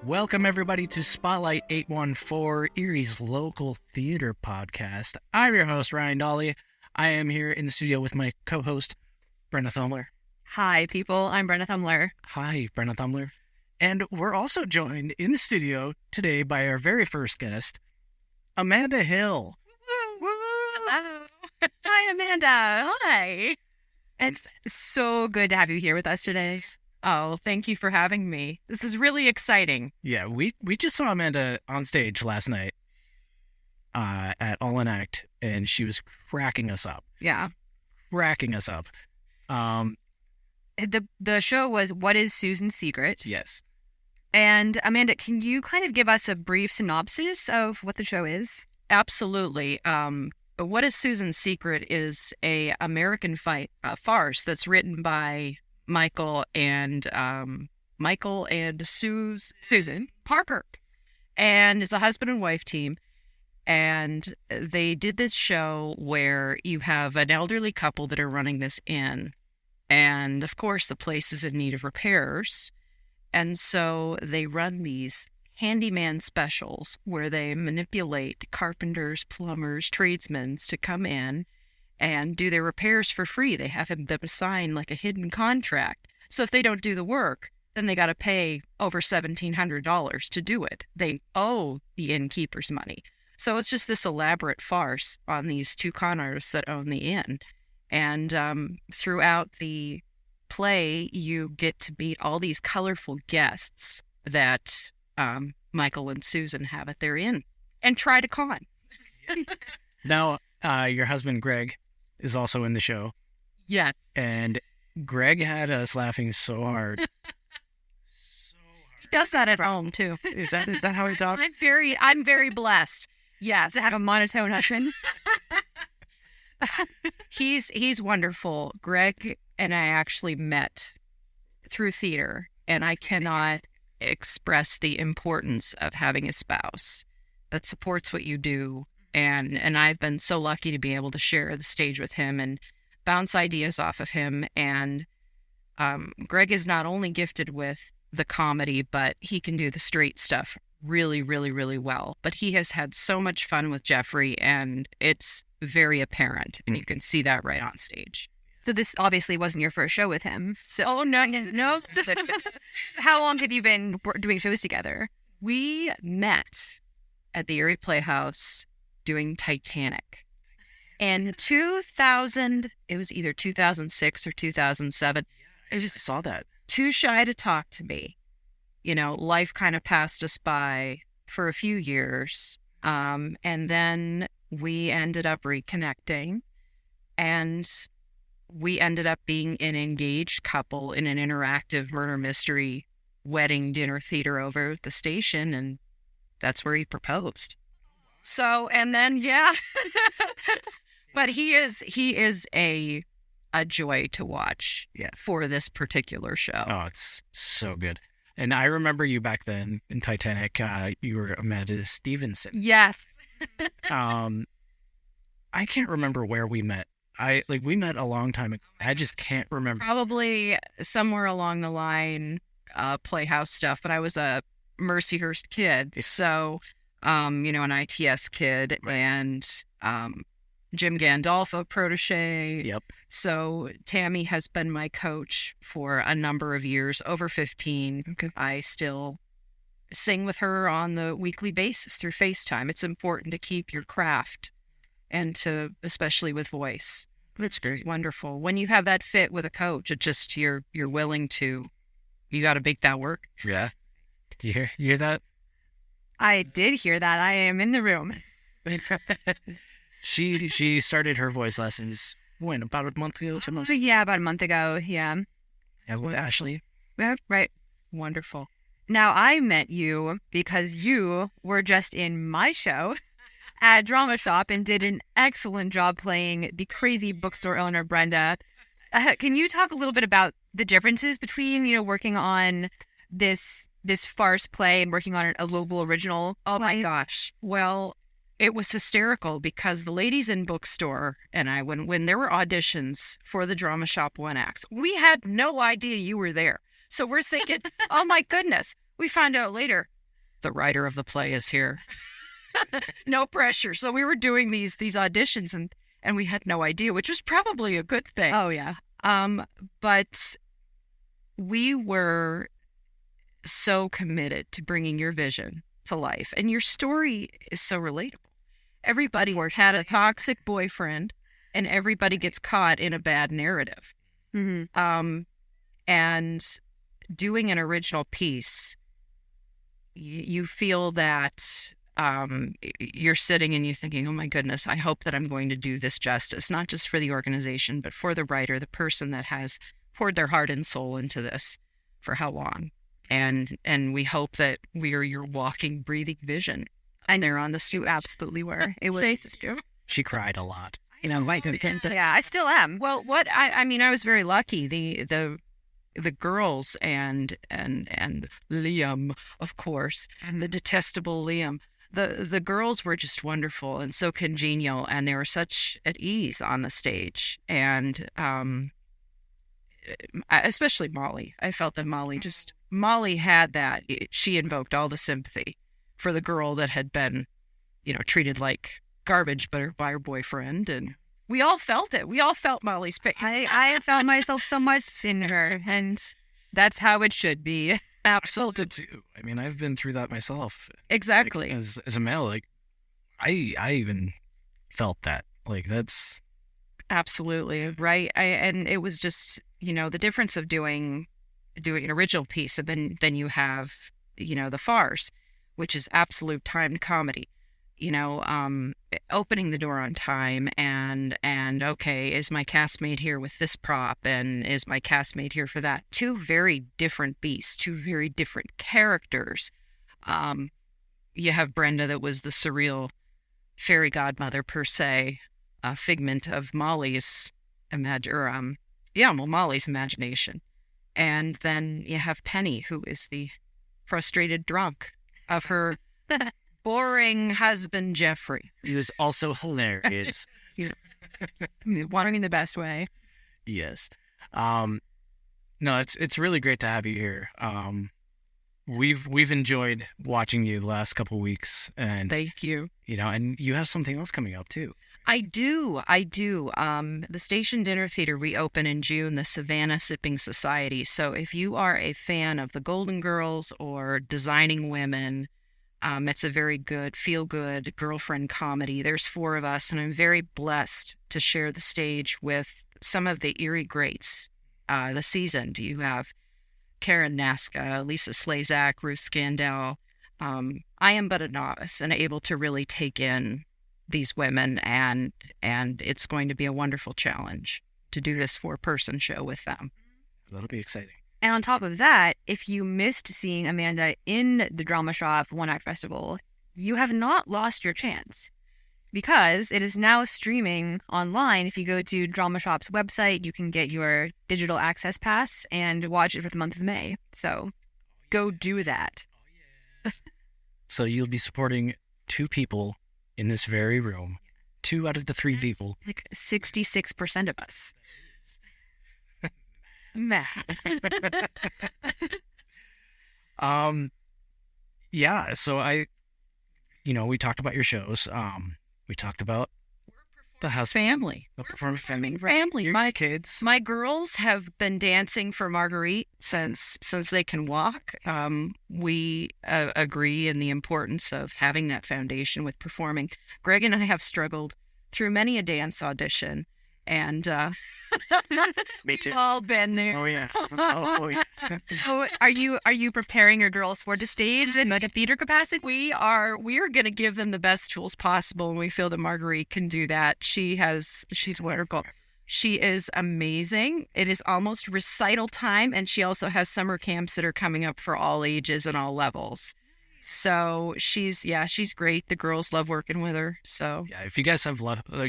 Welcome, everybody, to Spotlight 814, Erie's local theater podcast. I'm your host, Ryan Dolly. I am here in the studio with my co-host, Brenna Thummler. Hi, people. I'm Brenna Thummler. Hi, Brenna Thummler. And we're also joined in the studio today by our very first guest, Amanda Hill. Hello. Hi, Amanda. Hi. It's so good to have you here with us today. Oh, thank you for having me. This is really exciting. Yeah, we just saw Amanda on stage last night at All in Act, and she was cracking us up. Yeah. Cracking us up. The show was What is Susan's Secret? Yes. And Amanda, can you kind of give us a brief synopsis of what the show is? Absolutely. What is Susan's Secret is a American farce that's written by Michael and Susan Parker, and it's a husband and wife team. And they did this show where you have an elderly couple that are running this inn, and of course the place is in need of repairs, and so they run these handyman specials where they manipulate carpenters, plumbers, tradesmen to come in and do their repairs for free. They have them sign like a hidden contract. So if they don't do the work, then they got to pay over $1,700 to do it. They owe the innkeepers money. So it's just this elaborate farce on these two con artists that own the inn. And throughout the play, you get to meet all these colorful guests that Michael and Susan have at their inn and try to con. Now, your husband, Greg, is also in the show. Yes. And Greg had us laughing so hard. He does that at home, too. Is that how he talks? I'm very blessed. Yes. To have a monotone husband. He's wonderful. Greg and I actually met through theater, and I cannot express the importance of having a spouse that supports what you do. And I've been so lucky to be able to share the stage with him and bounce ideas off of him. And Greg is not only gifted with the comedy, but he can do the straight stuff really, really, really well. But he has had so much fun with Jeffrey, and it's very apparent. And you can see that right on stage. So this obviously wasn't your first show with him. So, no. How long have you been doing shows together? We met at the Erie Playhouse doing Titanic. And 2000, it was either 2006 or 2007. I just saw that. Too shy to talk to me. You know, life kind of passed us by for a few years. And then we ended up reconnecting. And we ended up being an engaged couple in an interactive murder mystery wedding dinner theater over at the station. And that's where he proposed. So, and then, yeah, but he is a joy to watch for this particular show. Oh, it's so good. And I remember you back then in Titanic. You were Amanda Stevenson. Yes. I can't remember where we met. We met a long time ago. I just can't remember. Probably somewhere along the line, Playhouse stuff, but I was a Mercyhurst kid. So, an ITS kid, right. And Jim Gandolfo protege. Yep. So Tammy has been my coach for a number of years, over 15. Okay. I still sing with her on the weekly basis through FaceTime. It's important to keep your craft and to, especially with voice. That's great. It's wonderful. When you have that fit with a coach, it just, you're willing to, you got to make that work. Yeah. You hear that? I did hear that. I am in the room. She started her voice lessons about a month ago? 2 months? So yeah, about a month ago. Yeah. Yeah, with Ashley. Yeah, right. Wonderful. Now I met you because you were just in my show at Dramashop and did an excellent job playing the crazy bookstore owner, Brenda. Can you talk a little bit about the differences between, working on this farce play and working on a local original? Oh my gosh. Well, it was hysterical because the ladies in bookstore and I, when there were auditions for the Dramashop one acts, we had no idea you were there. So we're thinking, oh my goodness, We find out later the writer of the play is here. No pressure. So we were doing these auditions and we had no idea, which was probably a good thing. Oh, yeah. But we were so committed to bringing your vision to life. And your story is so relatable. Everybody had a toxic boyfriend and everybody gets caught in a bad narrative. Mm-hmm. And doing an original piece, you feel that you're sitting and you're thinking, oh my goodness, I hope that I'm going to do this justice, not just for the organization, but for the writer, the person that has poured their heart and soul into this for how long. And we hope that we are your walking, breathing vision. And they're on the stage. You absolutely were. It was. She cried a lot. Yeah, I still am. Well, I mean, I was very lucky. The girls and Liam, of course, and the detestable Liam. The girls were just wonderful and so congenial, and they were such at ease on the stage. And especially Molly. I felt that Molly had that. She invoked all the sympathy for the girl that had been, treated like garbage by her boyfriend, and we all felt it. We all felt Molly's pain. I felt myself so much in her, and that's how it should be. I felt it too. I mean, I've been through that myself. Exactly. Like, as a male, like I even felt that. Like that's absolutely right. And it was just the difference of doing an original piece, and then you have the farce, which is absolute timed comedy. Opening the door on time and okay, is my castmate here with this prop, and is my castmate here for that? Two very different beasts, two very different characters. You have Brenda, that was the surreal fairy godmother per se, a figment of Molly's Molly's imagination. And then you have Penny, who is the frustrated drunk of her boring husband, Jeffrey. He was also hilarious. Wanting in the best way. Yes. No, it's really great to have you here. We've enjoyed watching you the last couple of weeks, and thank you. And you have something else coming up too. I do. The Station Dinner Theater reopened in June, the Savannah Sipping Society. So if you are a fan of the Golden Girls or Designing Women, it's a very good, feel-good girlfriend comedy. There's 4 of us, and I'm very blessed to share the stage with some of the Erie greats. The seasoned. You have Karen Naska, Lisa Slazak, Ruth Scandell. I am but a novice and able to really take in these women, and it's going to be a wonderful challenge to do this 4-person show with them. That'll be exciting. And on top of that, if you missed seeing Amanda in the Dramashop One Act Festival, you have not lost your chance, because it is now streaming online. If you go to Dramashop's website, you can get your digital access pass and watch it for the month of May. So go do that. So you'll be supporting 2 people in this very room. 2 out of the 3 people. Like 66% of us. Math. Yeah, so we talked about your shows. We talked about the house family. The performance family. Family. My kids. My girls have been dancing for Margarite since they can walk. We agree in the importance of having that foundation with performing. Greg and I have struggled through many a dance audition, and me too. We've all been there. Oh yeah. Oh yeah. So are you preparing your girls for the stage in like a theater capacity? We are going to give them the best tools possible, and we feel that Marguerite can do that. She's wonderful. She is amazing. It is almost recital time, and she also has summer camps that are coming up for all ages and all levels. So she's great. The girls love working with her. So yeah, if you guys have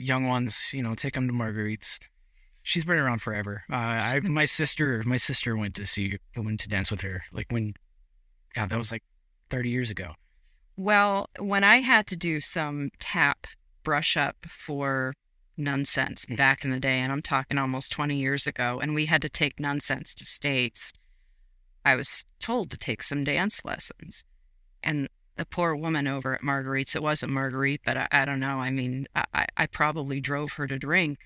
young ones, take them to Marguerite's. She's been around forever. My sister went to dance with her. That was like 30 years ago. Well, when I had to do some tap brush up for Nonsense back in the day, and I'm talking almost 20 years ago, and we had to take Nonsense to States, I was told to take some dance lessons. And the poor woman over at Margarite's, it wasn't Margarite, but I don't know. I mean, I probably drove her to drink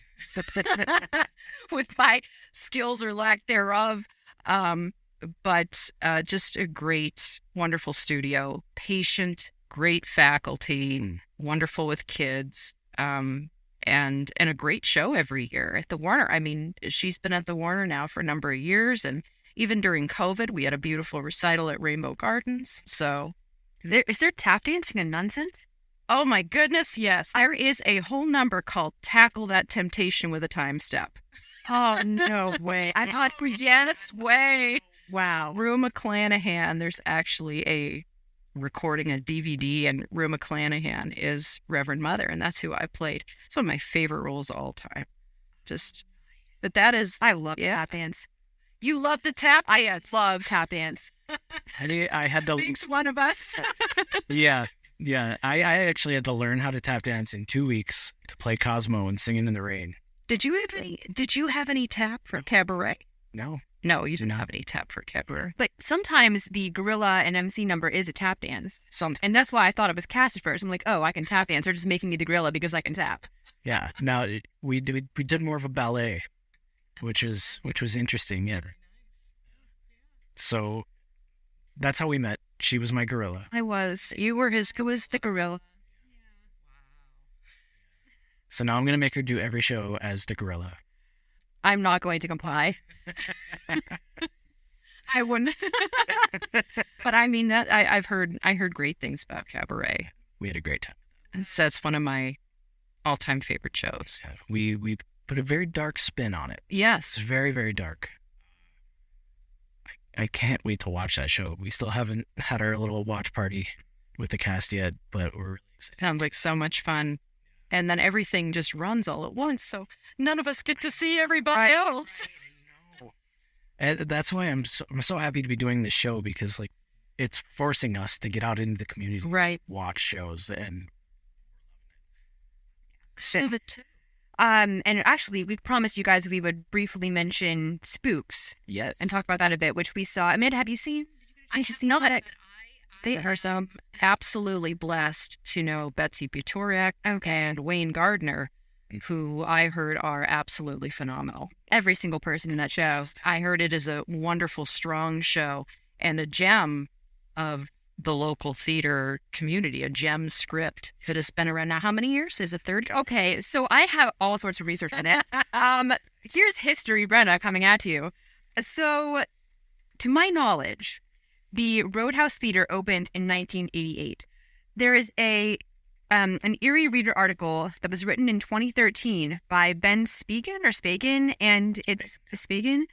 with my skills or lack thereof. But just a great, wonderful studio, patient, great faculty, wonderful with kids, and a great show every year at the Warner. I mean, she's been at the Warner now for a number of years, and even during COVID, we had a beautiful recital at Rainbow Gardens. So, Is there tap dancing and nonsense? oh my goodness, yes, there is a whole number called "Tackle That Temptation with a Time Step." Oh, no way. I thought, Yes, way. wow. Rue McClanahan, there's actually a recording, a DVD, and Rue McClanahan is Reverend Mother, and that's who I played. It's one of my favorite roles of all time. But that is, I love yeah. tap dance. You love to tap? I love tap dance. I had to. Thanks, one of us. Yeah. I actually had to learn how to tap dance in 2 weeks to play Cosmo and Singing in the Rain. Did you have any tap for cabaret? No. No, you didn't have any tap for cabaret. But sometimes the gorilla and MC number is a tap dance. Sometimes. And that's why I thought it was cast at first. I'm like, oh, I can tap dance. They're just making me the gorilla because I can tap. Yeah. No, we did more of a ballet, which was interesting. Yeah. So that's how we met. She was my gorilla. You were who was the gorilla? So now I'm gonna make her do every show as the gorilla. I'm not going to comply. I wouldn't. But I mean that I heard great things about cabaret. We had a great time. That's one of my all-time favorite shows. Yeah, we put a very dark spin on it. It's Yes. very, very dark. I can't wait to watch that show. We still haven't had our little watch party with the cast yet, but we're really excited. Sounds like so much fun. And then everything just runs all at once, so none of us get to see everybody else. And that's why I'm so happy to be doing this show, because like it's forcing us to get out into the community, Right. watch shows, and And actually, we promised you guys we would briefly mention Spooks yes, and talk about that a bit, which we saw. Amanda, have you seen? I just know that they are so absolutely blessed to know Betsy Butoriak and Wayne Gardner, who I heard are absolutely phenomenal. Every single person in that show. I heard it is a wonderful, strong show and a gem of the local theater community, a gem script that has been around now. How many years? Is it 30? Okay, so I have all sorts of research on it. Here's history, Brenna, coming at you. So, to my knowledge, the Roadhouse Theater opened in 1988. There is an Erie Reader article that was written in 2013 by Ben Spigen, and it's Spigen,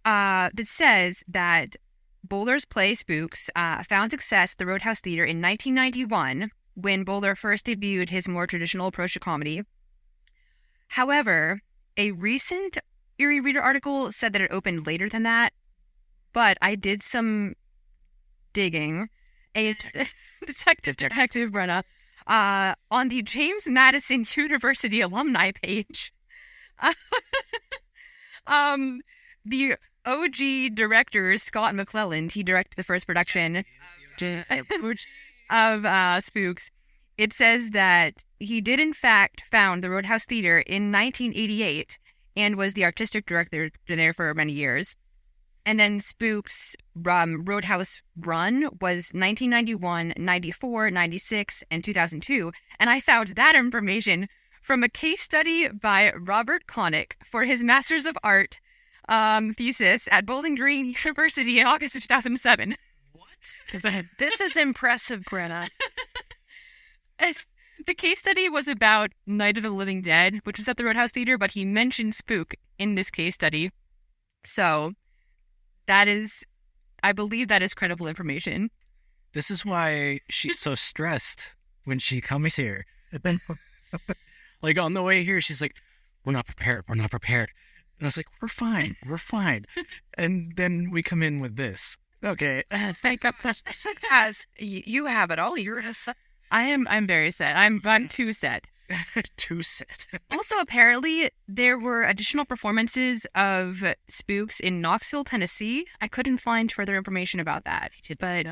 that says that Bowler's play Spooks found success at the Roadhouse Theater in 1991 when Bowler first debuted his more traditional approach to comedy. However, a recent Erie Reader article said that it opened later than that, but I did some digging. A detective Brenna, on the James Madison University alumni page. The OG director, Scott McClelland, he directed the first production of Spooks. It says that he did in fact found the Roadhouse Theater in 1988 and was the artistic director there for many years. And then Spooks' Roadhouse run was 1991, 94, 96, and 2002. And I found that information from a case study by Robert Connick for his Masters of Art thesis at Bowling Green University in August of 2007. what? This is impressive, Brenna. The case study was about Night of the Living Dead, which was at the Roadhouse Theater, but he mentioned Spook in this case study. So that is, I believe that is credible information. This is why she's so stressed when she comes here. Like on the way here, she's like, "We're not prepared. We're not prepared." And I was like, "We're fine. We're fine." And then we come in with this. Okay. Thank goodness. You have it all. You're a I'm very set. I'm too set. Too sad. Also, apparently, there were additional performances of Spooks in Knoxville, Tennessee. I couldn't find further information about that, but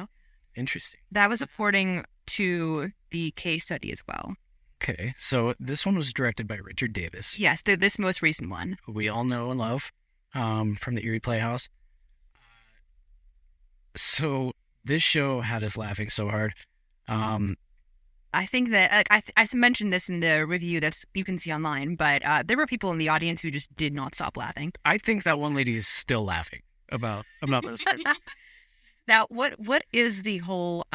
Interesting. that was according to the case study as well. Okay, so this one was directed by Richard Davis, Yes, this most recent one. who we all know and love from the Erie Playhouse. So this show had us laughing so hard. I think that I mentioned this in the review that you can see online, but there were people in the audience who just did not stop laughing. I think that one lady is still laughing about this. Now, what is the whole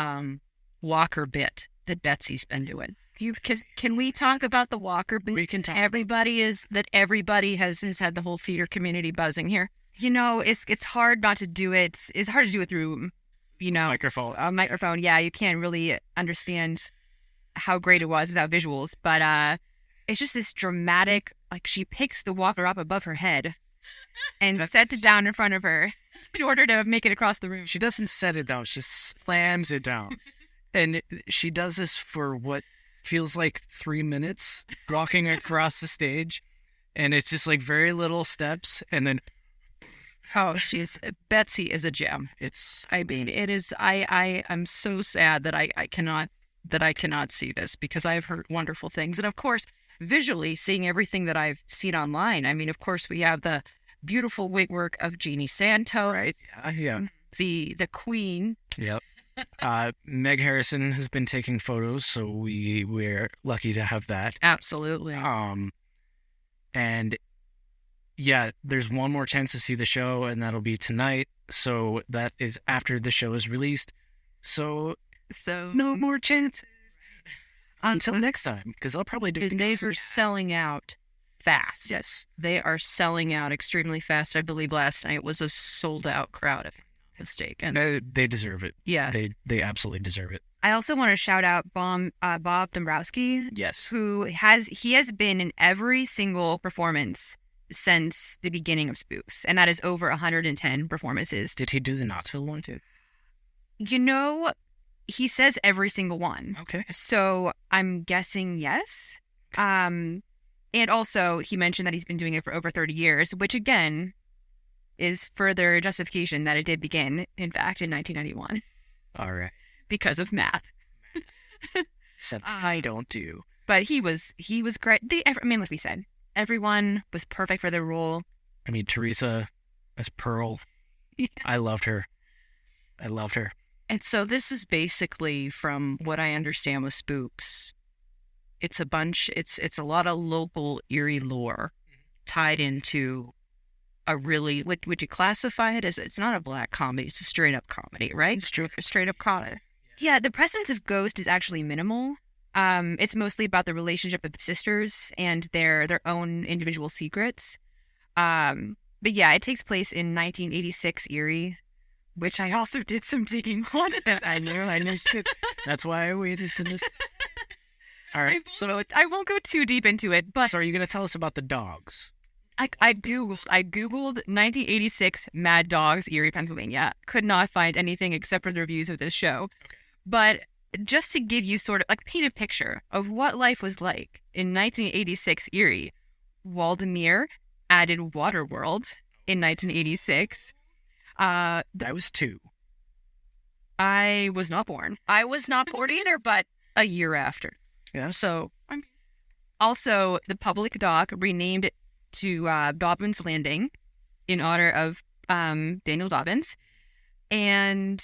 Walker bit that Betsy's been doing? Can we talk about the Walker bit? We can talk. Everybody has had the whole theater community buzzing here. You know, it's hard not to do it. It's hard to do it through, Microphone. a microphone. Yeah, you can't really understand how great it was without visuals. But it's just this dramatic, like she picks the walker up above her head and sets it down in front of her in order to make it across the room. She doesn't set it down. She slams it down. And she does this for what feels like 3 minutes, walking across the stage. And it's just like very little steps. And then Oh, Betsy is a gem. I mean, it is. I'm so sad that I cannot see this, because I've heard wonderful things, and of course, visually seeing everything that I've seen online. I mean, of course, we have the beautiful wig work of Jeannie Santos, right. Yeah. the Queen. Yep. Meg Harrison has been taking photos, so we're lucky to have that. Absolutely. And yeah, there's one more chance to see the show, and that'll be tonight. So that is after the show is released. So no more chances until next time, because I'll probably do. And they are selling out fast. Yes, they are selling out extremely fast. I believe last night was a sold out crowd, if I'm not mistaken. they deserve it. Yeah, they absolutely deserve it. I also want to shout out Bob Dombrowski, Yes, who has been in every single performance since the beginning of Spooks, and that is over 110 performances. Did he do the Knoxville one too? You know, he says every single one. Okay. So I'm guessing yes. And also he mentioned that he's been doing it for over 30 years, which again is further justification that it did begin, in fact, in 1991. All right. Because of math. Something I don't do. But he was great. Like we said, everyone was perfect for their role. I mean, Teresa as Pearl. Yeah. I loved her. And so this is basically, from what I understand with Spooks, it's a lot of local Erie lore tied into a really, would you classify it as, it's not a black comedy, it's a straight up comedy, right? It's true. A straight up comedy. Yeah, the presence of ghost is actually minimal. It's mostly about the relationship of the sisters and their own individual secrets. But yeah, it takes place in 1986 Erie, which I also did some digging on. I know. That's why I waited for this. All right. So I won't go too deep into it, but So are you going to tell us about the dogs? I googled 1986 Mad Dogs, Erie, Pennsylvania. Could not find anything except for the reviews of this show. Okay. But just to give you sort of like paint a picture of what life was like in 1986 Erie, Waldemere added Waterworld in 1986. I was 2. I was not born. I was not bored either, but a year after. Yeah. So Also, the public dock renamed it to Dobbins Landing in honor of Daniel Dobbins. And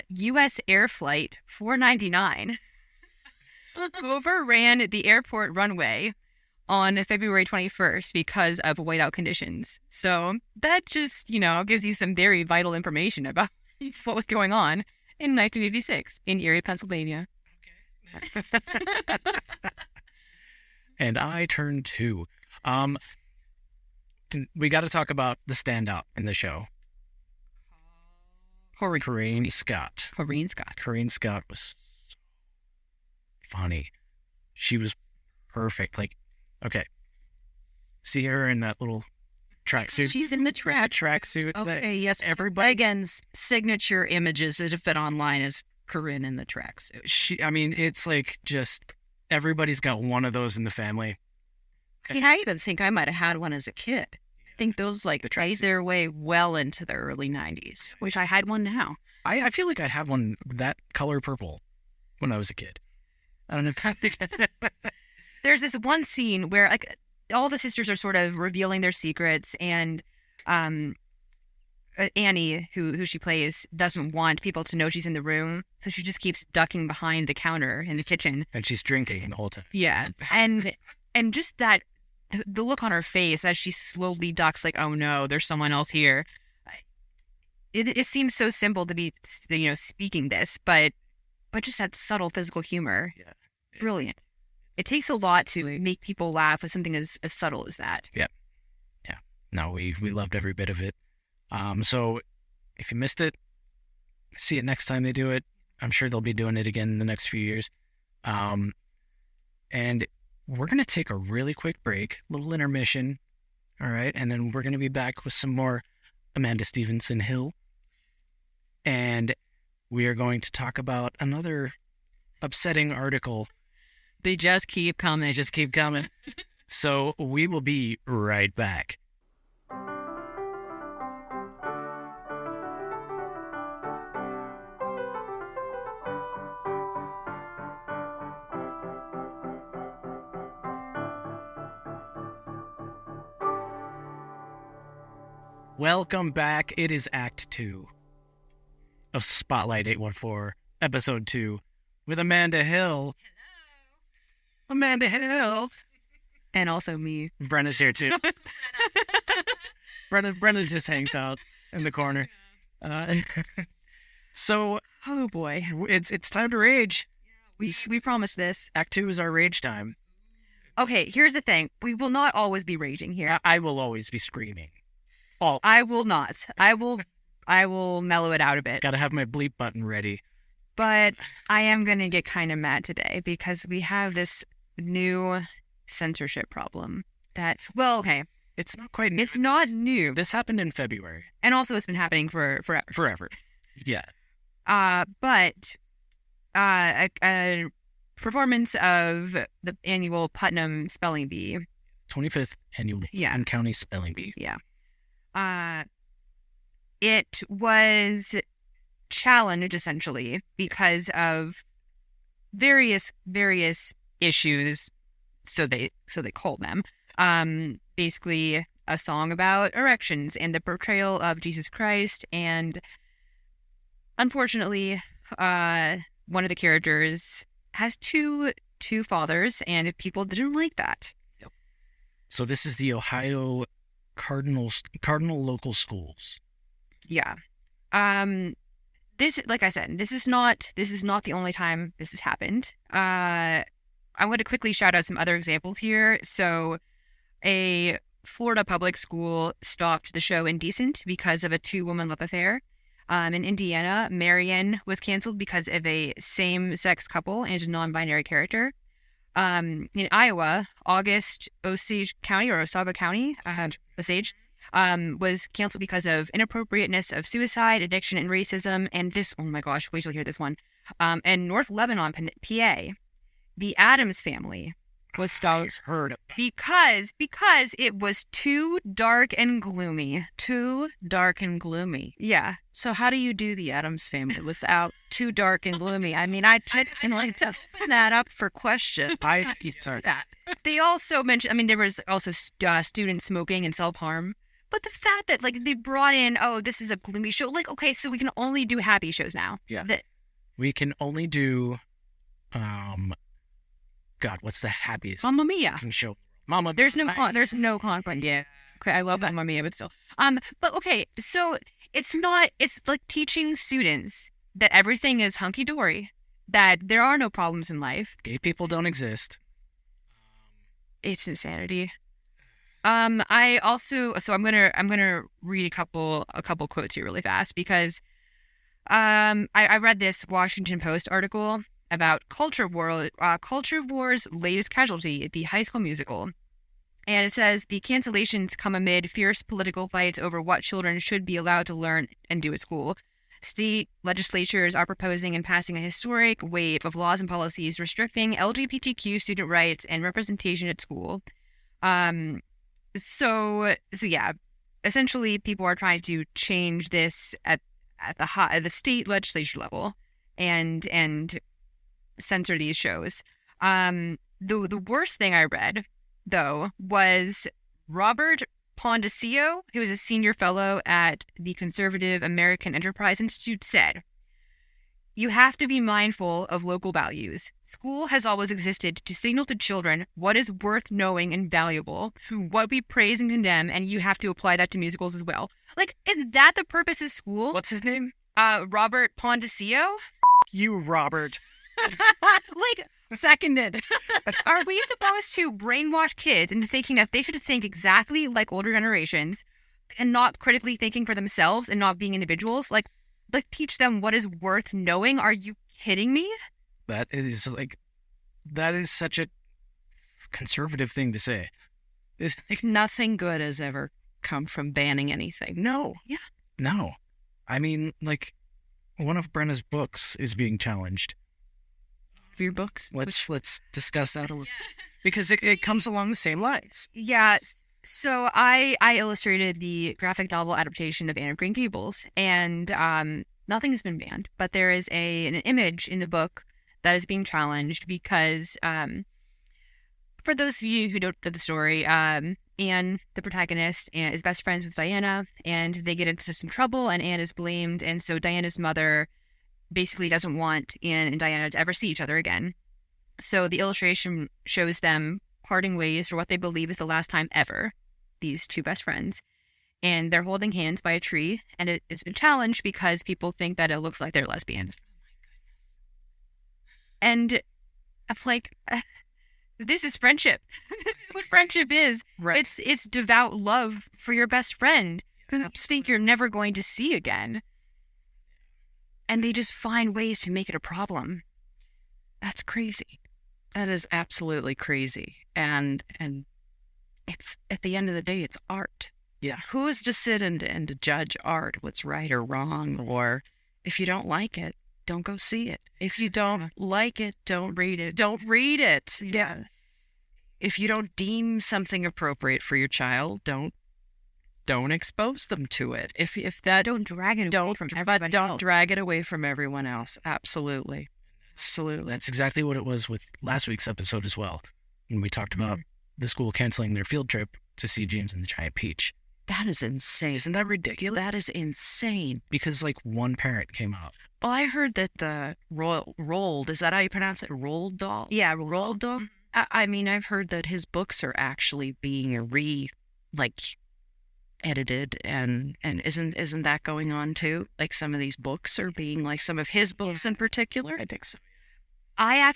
U.S. Air Flight 499 overran the airport runway on February 21st because of whiteout conditions. So that just, gives you some very vital information about what was going on in 1986 in Erie, Pennsylvania. Okay. And I turned 2. We got to talk about the standout in the show. Corinne Scott. Corinne Scott was so funny. She was perfect. Like, okay. See her in that little tracksuit? She's in the tracksuit. Okay, yes. Everybody. Megan's signature images that have been online is Corinne in the tracksuit. It's like just Everybody's got one of those in the family. I mean, I even think I might have had one as a kid. I think those made their way well into the early 90s. Wish I had one now. I feel like I had one that color purple when I was a kid. I don't know. There's this one scene where like all the sisters are sort of revealing their secrets, and Annie, who she plays, doesn't want people to know she's in the room, so she just keeps ducking behind the counter in the kitchen. And she's drinking the whole time. Yeah, and just that, the look on her face as she slowly ducks, like, oh no, there's someone else here. It seems so simple to be, speaking this, but just that subtle physical humor, brilliant. It takes a lot to make people laugh with something as subtle as that. Yeah. No, we loved every bit of it. So if you missed it, see it next time they do it. I'm sure they'll be doing it again in the next few years. And we're going to take a really quick break, little intermission. All right. And then we're going to be back with some more Amanda Stevenson Hill. And we are going to talk about another upsetting article. They just keep coming. They just keep coming. So we will be right back. Welcome back. It is Act 2 of Spotlight 814, Episode 2, with Amanda Hill. Hello. Amanda Hill. And also me. Brenna's here too. Brenna just hangs out in the corner. So, oh boy, it's time to rage. We promised this. Act 2 is our rage time. Okay, here's the thing. We will not always be raging here. I will always be screaming. I will not. I will mellow it out a bit. Gotta have my bleep button ready. But I am going to get kind of mad today because we have this new censorship problem that, well, okay. It's not quite new. It's not new. This happened in February. And also it's been happening forever. Forever. Yeah. But a performance of the annual Putnam Spelling Bee. 25th annual Putnam County Spelling Bee. Yeah. It was challenged essentially because of various issues. So they called them. Basically a song about erections and the portrayal of Jesus Christ, and unfortunately, one of the characters has two fathers, and people didn't like that. Yep. So this is the Ohio Cardinal local schools. Yeah. This, like I said, this is not the only time this has happened. I'm going to quickly shout out some other examples here. So, a Florida public school stopped the show Indecent because of a 2-woman love affair. In Indiana, Marion was canceled because of a same-sex couple and a non-binary character. In Iowa, Osage County, Osage, was canceled because of inappropriateness of suicide, addiction, and racism. And this, oh my gosh, wait till you hear this one. In North Lebanon, PA, the Addams family was stopped because it was too dark and gloomy. Too dark and gloomy. Yeah. So how do you do the Addams family without too dark and gloomy? I mean, I didn't like to spin that up for question. Sorry. They also mentioned, I mean, there was also student smoking and self-harm. But the fact that, like, they brought in, oh, this is a gloomy show. Like, okay, so we can only do happy shows now. Yeah. We can only do, God, what's the happiest Mamma Mia show? There's no conflict. Yeah. Okay, I love Mamma Mia, but still. But okay, so it's like teaching students that everything is hunky-dory, that there are no problems in life. Gay people don't exist. It's insanity. I also, so I'm gonna read a couple quotes here really fast because I read this Washington Post article about Culture War's latest casualty, the High School Musical. And it says, the cancellations come amid fierce political fights over what children should be allowed to learn and do at school. State legislatures are proposing and passing a historic wave of laws and policies restricting LGBTQ student rights and representation at school. So yeah, essentially people are trying to change this at the state legislature level and censor these shows. The worst thing I read, though, was Robert Pondesio, who is a senior fellow at the Conservative American Enterprise Institute, said, "You have to be mindful of local values. School has always existed to signal to children what is worth knowing and valuable, what we praise and condemn, and you have to apply that to musicals as well." Like, is that the purpose of school? What's his name? Robert Pondesio? You, Robert. Like, Seconded. are we supposed to brainwash kids into thinking that they should think exactly like older generations and not critically thinking for themselves and not being individuals? Like teach them what is worth knowing? Are you kidding me? That is such a conservative thing to say. It's like, Nothing good has ever come from banning anything. no. Yeah. No. I mean, like, one of Brenna's books is being challenged. Your book? Let's discuss that a little, because it comes along the same lines. Yeah. So I illustrated the graphic novel adaptation of Anne of Green Gables, and nothing has been banned, but there is an image in the book that is being challenged because, for those of you who don't know the story, Anne, the protagonist, is best friends with Diana, and they get into some trouble, and Anne is blamed, and so Diana's mother basically doesn't want Anne and Diana to ever see each other again. So the illustration shows them parting ways for what they believe is the last time ever, these two best friends. And they're holding hands by a tree, and it's been challenged because people think that it looks like they're lesbians. And I'm like, this is friendship. This is what friendship is. Right. It's devout love for your best friend who you think you're never going to see again. And they just find ways to make it a problem. That's crazy. That is absolutely crazy. And it's, at the end of the day, it's art. Yeah. Who is to sit and to judge art, what's right or wrong? Or if you don't like it, don't go see it. If you don't like it, don't read it. Don't read it. Yeah. If you don't deem something appropriate for your child, don't expose them to it. If that Don't drag it away from everybody don't else. drag it away from everyone else. Absolutely. That's exactly what it was with last week's episode as well, when we talked about the school canceling their field trip to see James and the Giant Peach. That is insane. Isn't that ridiculous? That is insane. Because like one parent came out. Well, I heard that the Roald, is that how you pronounce it? Roald Dahl? Yeah, Roald Dahl? I mean, I've heard that his books are actually being edited and isn't that going on too? Like some of these books are being, like some of his books in particular? I think so. I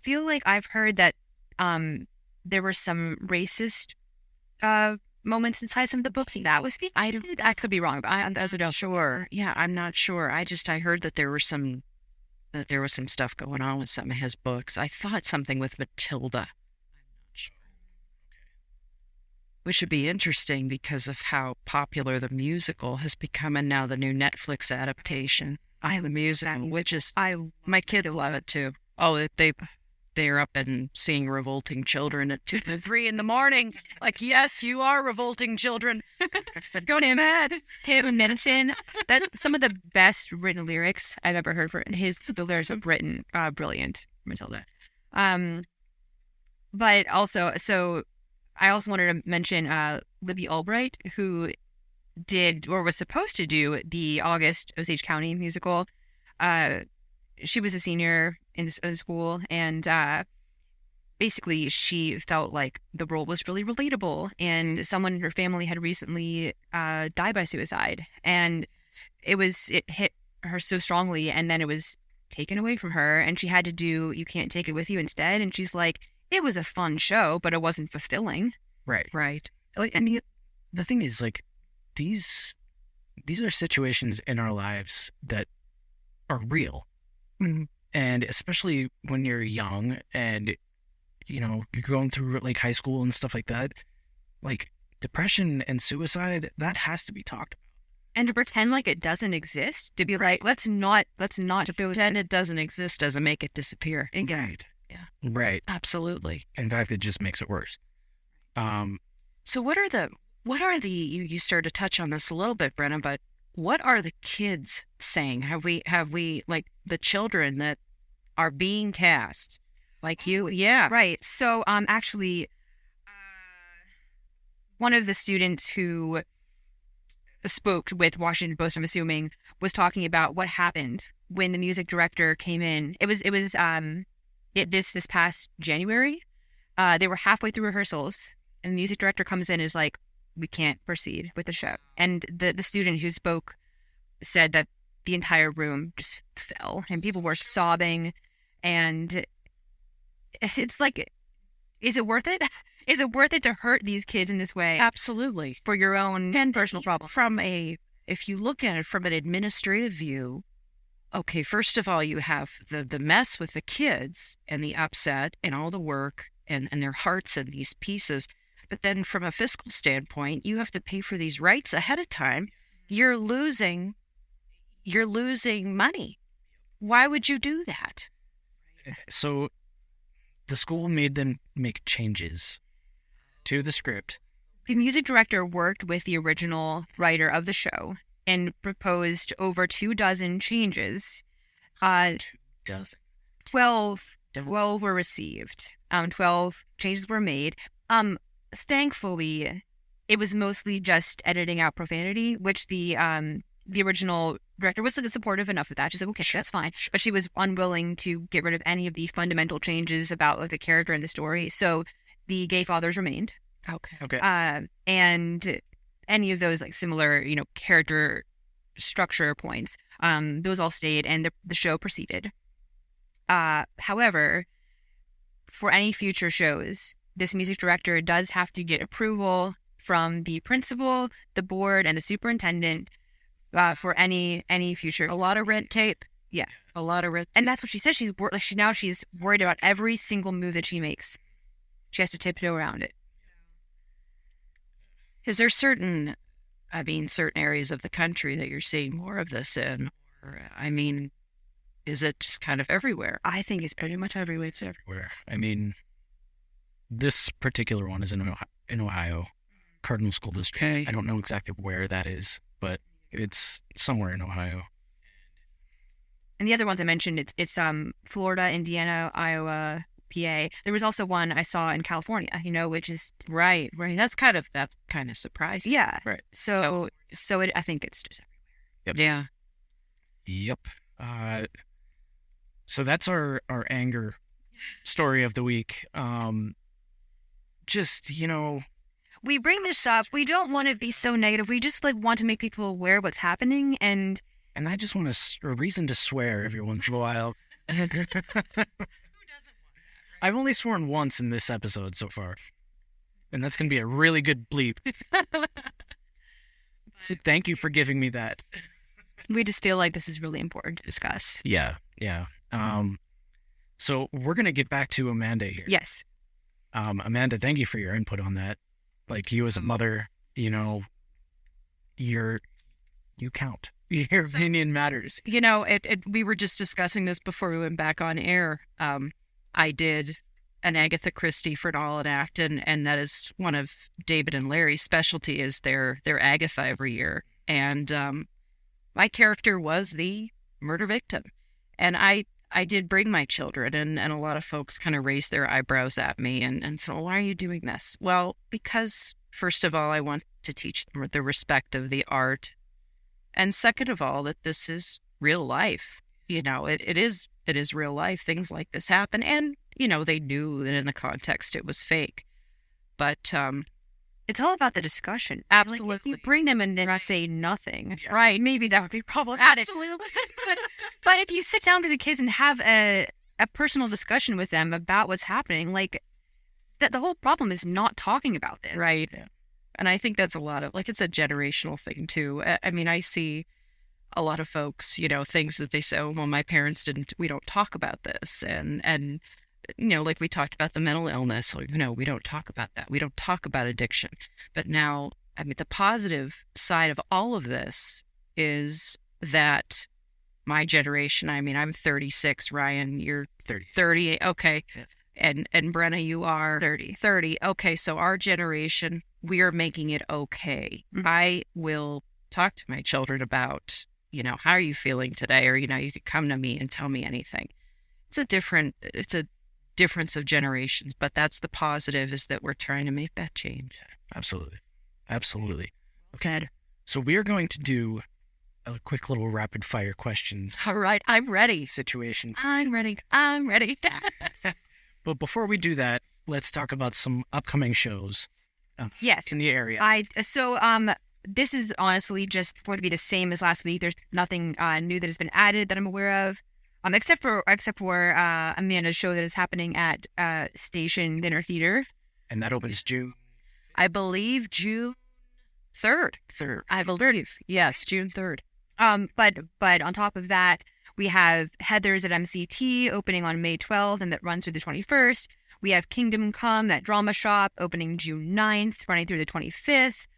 feel like I've heard that there were some racist moments inside some of the books that was being edited. I could be wrong, but I'm not sure. Yeah, I'm not sure. I heard that there was some stuff going on with some of his books. I thought something with Matilda. Which would be interesting because of how popular the musical has become, and now the new Netflix adaptation. The musical, which is my kids love it too. Oh, they're up and seeing revolting children at 2 to 3 in the morning. Like, yes, you are revolting children. Go to bed. Him mention that some of the best written lyrics I've ever heard for the lyrics are written brilliant, Matilda. But also, so I also wanted to mention Libby Albright, who did or was supposed to do the August Osage County musical. She was a senior in the school, and basically she felt like the role was really relatable, and someone in her family had recently died by suicide, and it hit her so strongly, and then it was taken away from her, and she had to do You Can't Take It With You instead, and she's like, it was a fun show, but it wasn't fulfilling. Right. Right. I mean, the thing is, like, these are situations in our lives that are real. Mm-hmm. And especially when you're young and, you know, you're going through like high school and stuff like that, like depression and suicide, that has to be talked about. And to pretend like it doesn't exist, to be like, let's not To pretend it doesn't exist doesn't make it disappear. Right. Yeah. Right. Absolutely. In fact, it just makes it worse. So what are the you started to touch on this a little bit, Brenna, but what are the kids saying? Have we like the children that are being cast? Like you? Yeah. Right. So actually one of the students who spoke with Washington Post, I'm assuming, was talking about what happened when the music director came in. It was this past January. They were halfway through rehearsals, and the music director comes in and is like, we can't proceed with the show. And the student who spoke said that the entire room just fell, and people were sobbing. And it's like, is it worth it? Is it worth it to hurt these kids in this way? Absolutely. For your own personal problem. If you look at it from an administrative view, okay, first of all, you have the mess with the kids and the upset and all the work and their hearts in these pieces. But then from a fiscal standpoint, you have to pay for these rights ahead of time. You're losing money. Why would you do that? So the school made them make changes to the script. The music director worked with the original writer of the show and proposed over 24 changes. 24. 12 were received. 12 changes were made. Thankfully, it was mostly just editing out profanity, which the original director was supportive enough of that. She's like, okay, that's fine. But she was unwilling to get rid of any of the fundamental changes about like the character and the story. So the gay fathers remained. Okay. And any of those like similar, character structure points, those all stayed, and the show proceeded. However, for any future shows, this music director does have to get approval from the principal, the board, and the superintendent for any future. A lot of red tape. Yeah, a lot of red tape. And that's what she says. She's worried about every single move that she makes. She has to tiptoe around it. Is there certain areas of the country that you're seeing more of this in? Or, is it just kind of everywhere? I think it's pretty much everywhere. It's everywhere. This particular one is in Ohio, Cardinal School District. Okay. I don't know exactly where that is, but it's somewhere in Ohio. And the other ones I mentioned, it's Florida, Indiana, Iowa, PA. There was also one I saw in California, which is right. That's kind of surprising. Yeah. Right. So I think it's just everywhere. Yep. So that's our anger story of the week. We bring this up. We don't want to be so negative. We just want to make people aware of what's happening, and I just want a reason to swear every once in a while. Who doesn't want that, right? I've only sworn once in this episode so far, and that's going to be a really good bleep. So thank you for giving me that. We just feel like this is really important to discuss. Yeah. So we're going to get back to Amanda here. Yes. Amanda, thank you for your input on that. Like, you as a mother, you count. Your opinion matters. We were just discussing this before we went back on air. I did an Agatha Christie for an all act, and that is one of David and Larry's specialty, is their Agatha every year. And my character was the murder victim. And I did bring my children, and a lot of folks kind of raised their eyebrows at me and said, well, why are you doing this? Well, because first of all, I want to teach them the respect of the art. And second of all, that this is real life. It is real life. Things like this happen. And, they knew that in the context it was fake. But it's all about the discussion. Absolutely. If you bring them and then say nothing, right, maybe that would be problematic. Absolutely. but if you sit down with the kids and have a personal discussion with them about what's happening, that the whole problem is not talking about this. Right. Yeah. And I think that's a lot of, it's a generational thing too. I see a lot of folks, things that they say, oh, well, my parents we don't talk about this. And like we talked about the mental illness, we don't talk about that. We don't talk about addiction. But now, the positive side of all of this is that my generation, I mean, I'm 36, Ryan, you're 38. Okay. Yeah. And Brenna, you are 30. 30. Okay. So our generation, we are making it okay. Mhm. I will talk to my children about, how are you feeling today? Or, you could come to me and tell me anything. It's a difference of generations, but that's the positive, is that we're trying to make that change. Absolutely. Okay. So we are going to do a quick little rapid fire question All right. I'm ready. situation. I'm ready. But before we do that, let's talk about some upcoming shows Yes. in the area. This is honestly just going to be the same as last week. There's nothing new that has been added that I'm aware of, except for Amanda's show that is happening at Station Dinner Theater. And that opens June I believe June 3rd. 3rd. I believe. Yes, June 3rd. But on top of that, we have Heather's at MCT opening on May 12th, and that runs through the 21st. We have Kingdom Come at Dramashop opening June 9th, running through the 25th.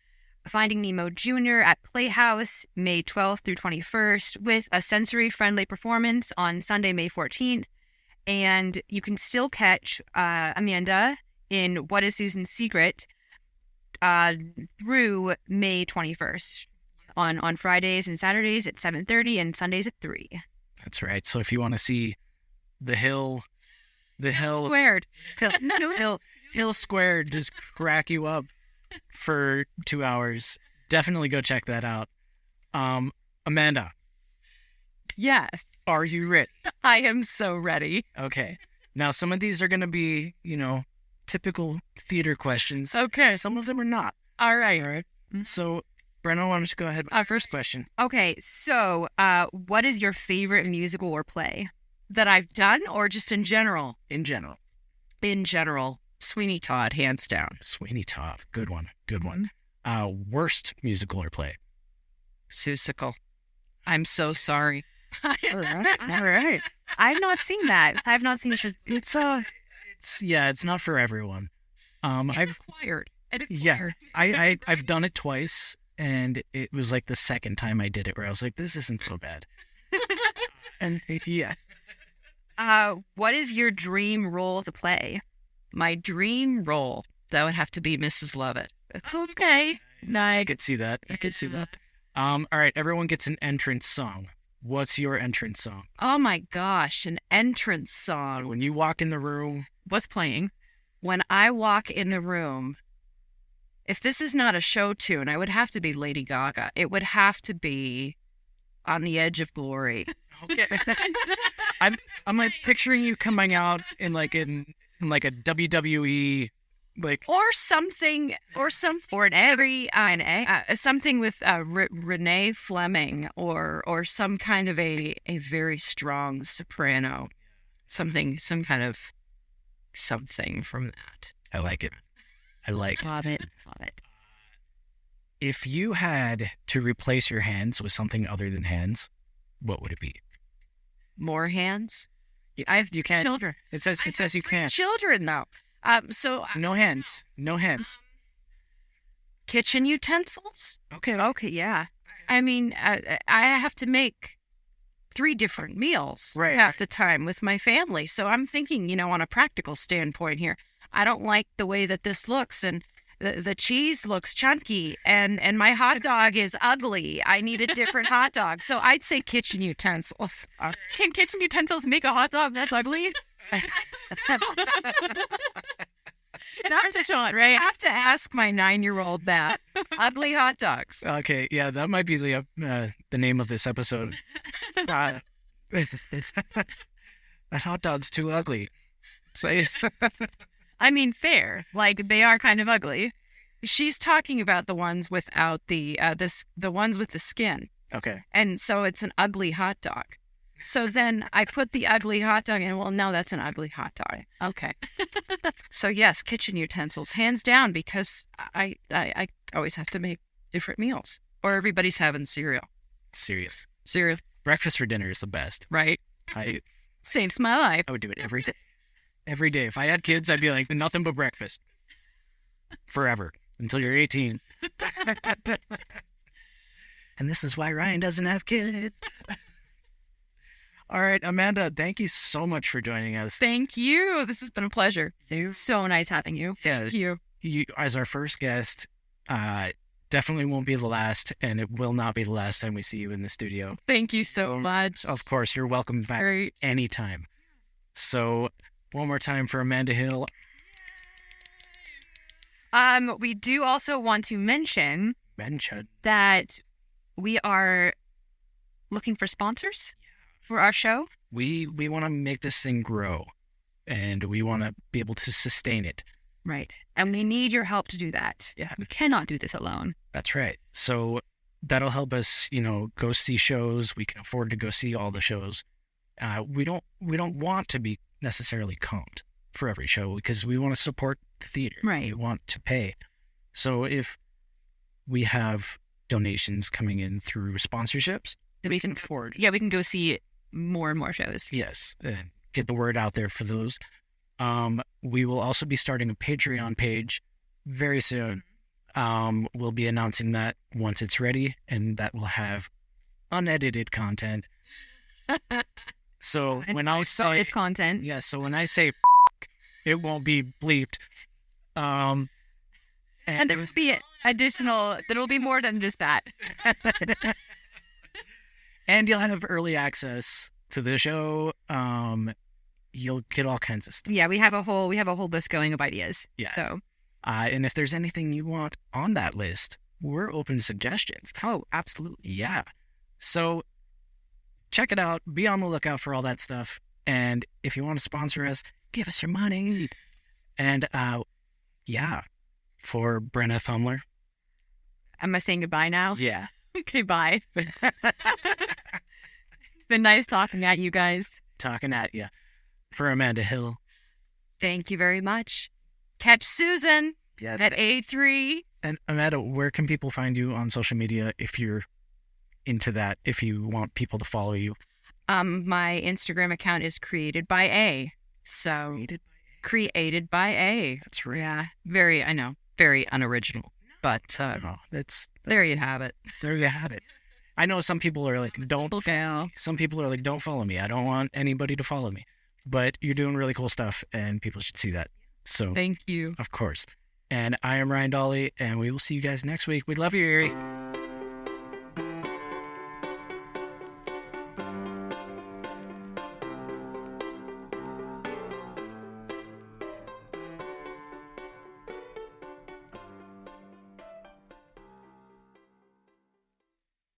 Finding Nemo Jr. at Playhouse May 12th through 21st, with a sensory-friendly performance on Sunday, May 14th. And you can still catch Amanda in What is Susan's Secret through May 21st. On Fridays and Saturdays at 7:30 and Sundays at 3. That's right. So if you want to see the hill Squared. hill squared just crack you up for 2 hours, definitely go check that out. Amanda, Yes, are you ready? I am so ready. Okay. Now some of these are going to be, typical theater questions. Okay. Some of them are not. All right. Mm-hmm. So, Brenna, why don't you go ahead with our first question? Okay, so what is your favorite musical or play? That I've done, or just in general? In general. In general, Sweeney Todd, hands down. Sweeney Todd. Good one. Worst musical or play? Seussical. I'm so sorry. All right. I've not seen that. I have not seen it. It's not for everyone. It's acquired. I've done it twice, and it was like the second time I did it where I was like, this isn't so bad. And yeah. What is your dream role to play? My dream role, that would have to be Mrs. Lovett. It's okay. I could see that. All right, everyone gets an entrance song. What's your entrance song? Oh my gosh, an entrance song. When you walk in the room. What's playing? When I walk in the room, if this is not a show tune, I would have to be Lady Gaga. It would have to be On the Edge of Glory. Okay. I'm like picturing you coming out in like a WWE something with Renee Fleming or some kind of a very strong soprano, some kind of something from that. I like it. Love it. If you had to replace your hands with something other than hands, what would it be? More hands? You can't. Children. It says you can't. Children though. So no hands. Kitchen utensils? Okay, yeah. I mean, I have to make 3 different meals half the time with my family. So I'm thinking, on a practical standpoint here, I don't like the way that this looks, and the cheese looks chunky, and my hot dog is ugly. I need a different hot dog. So I'd say kitchen utensils. Can kitchen utensils make a hot dog that's ugly? It's hard to shot, right? I have to ask my 9-year-old that. Ugly hot dogs. Okay, yeah, that might be the name of this episode. That hot dog's too ugly. Say I mean, fair. Like, they are kind of ugly. She's talking about the ones without the ones with the skin. Okay. And so it's an ugly hot dog. So then I put the ugly hot dog in. Well, no, that's an ugly hot dog. Okay. So yes, kitchen utensils, hands down, because I always have to make different meals. Or everybody's having cereal. Cereal. Breakfast for dinner is the best. Right. Saves my life. I would do it every day. Every day. If I had kids, I'd be like, nothing but breakfast. Forever. Until you're 18. And this is why Ryan doesn't have kids. All right, Amanda, thank you so much for joining us. Thank you. This has been a pleasure. So nice having you. Yeah, Thank you. you as our first guest, definitely won't be the last, and it will not be the last time we see you in the studio. Thank you so much. Of course, you're welcome back Great. anytime. So, one more time for Amanda Hill. We do also want to mention that we are looking for sponsors for our show. We want to make this thing grow, and we want to be able to sustain it. Right. And we need your help to do that. Yeah. We cannot do this alone. That's right. So that'll help us, go see shows. We can afford to go see all the shows. We don't want to be necessarily comped for every show because we want to support the theater. Right. We want to pay. So if we have donations coming in through sponsorships that we can afford. Yeah, we can go see more and more shows. Yes. And get the word out there for those. We will also be starting a Patreon page very soon. We'll be announcing that once it's ready, and that will have unedited content. So when I say it's content, yeah, so when I say it won't be bleeped. and there will be additional. There will be more than just that. And you'll have early access to the show. You'll get all kinds of stuff. Yeah, we have a whole list going of ideas. Yeah. So, and if there's anything you want on that list, we're open to suggestions. oh, absolutely. Yeah. So check it out. Be on the lookout for all that stuff. And if you want to sponsor us, give us your money. And yeah, for Brenna Thummler. Am I saying goodbye now? Yeah. Okay, bye. It's been nice talking at you guys. Talking at you. For Amanda Hill. Thank you very much. Catch Susan Yes. at A3. And Amanda, where can people find you on social media if you're into that, if you want people to follow you? My Instagram account is created by A. So created by A. That's right. Yeah. I know, very unoriginal. But No, that's there you have it. there you have it. I know some people are like, don't follow me. I don't want anybody to follow me. But you're doing really cool stuff, and people should see that. So, Thank you. of course. And I am Ryan Dolly, and we will see you guys next week. We love you, Erie.